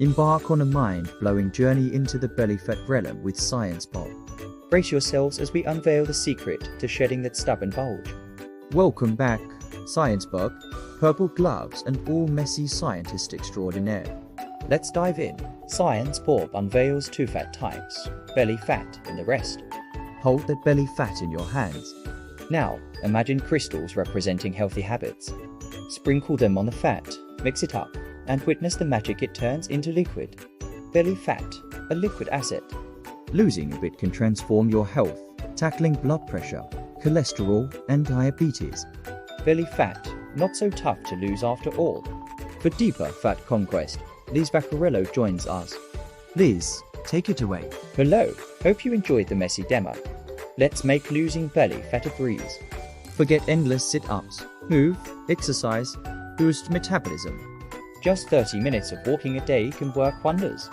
Embark on a mind-blowing journey into the belly fat realm with Science Pop. Brace yourselves as we unveil the secret to shedding that stubborn bulge. Welcome back, Science Bug, purple gloves and all messy scientist extraordinaire. Let's dive in. Science Pop unveils 2 fat types, belly fat and the rest. Hold that belly fat in your hands. Now, imagine crystals representing healthy habits. Sprinkle them on the fat, mix it up, and witness the magic it turns into liquid. Belly fat, a liquid asset. Losing a bit can transform your health, tackling blood pressure, cholesterol, and diabetes. Belly fat, not so tough to lose after all. For deeper fat conquest, Liz Vaccarello joins us. Liz, take it away. Hello, hope you enjoyed the messy demo. Let's make losing belly fat a breeze. Forget endless sit-ups, move, exercise, boost metabolism. Just 30 minutes of walking a day can work wonders.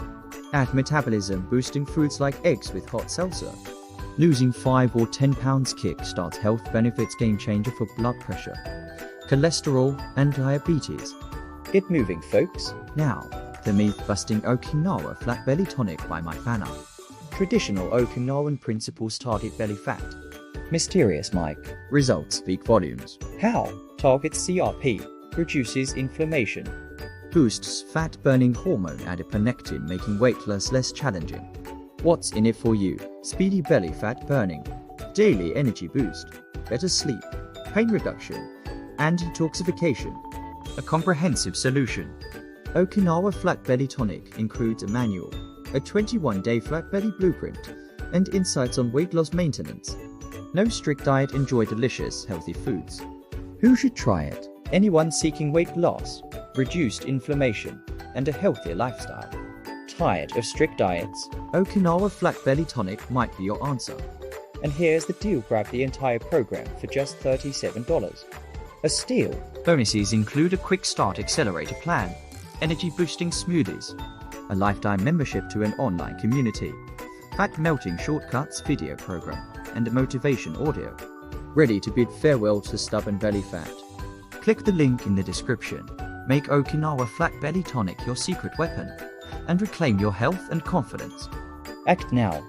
Add metabolism boosting foods like eggs with hot salsa. Losing 5 or 10 pounds kick-starts health benefits, game changer for blood pressure, cholesterol, and diabetes. Get moving, folks. Now, the myth-busting Okinawa Flat Belly Tonic by my Fana. Traditional Okinawan principles target belly fat. Mysterious Mike. Results speak volumes. How? Targets CRP. Reduces inflammation. Boosts fat-burning hormone adiponectin, making weight loss less challenging. What's in it for you? Speedy belly fat burning, daily energy boost, better sleep, pain reduction, and detoxification. A comprehensive solution. Okinawa Flat Belly Tonic includes a manual, a 21-day flat belly blueprint, and insights on weight loss maintenance. No strict diet, enjoy delicious, healthy foods. Who should try it? Anyone seeking weight loss, reduced inflammation, and a healthier lifestyle. Tired of strict diets? Okinawa Flat Belly Tonic might be your answer. And here's the deal: grab the entire program for just $37. A steal. Bonuses include a quick start accelerator plan, energy boosting smoothies, a lifetime membership to an online community, fat melting shortcuts video program, and a motivation audio. Ready to bid farewell to stubborn belly fat? Click the link in the description. Make Okinawa Flat Belly Tonic your secret weapon and reclaim your health and confidence. Act now.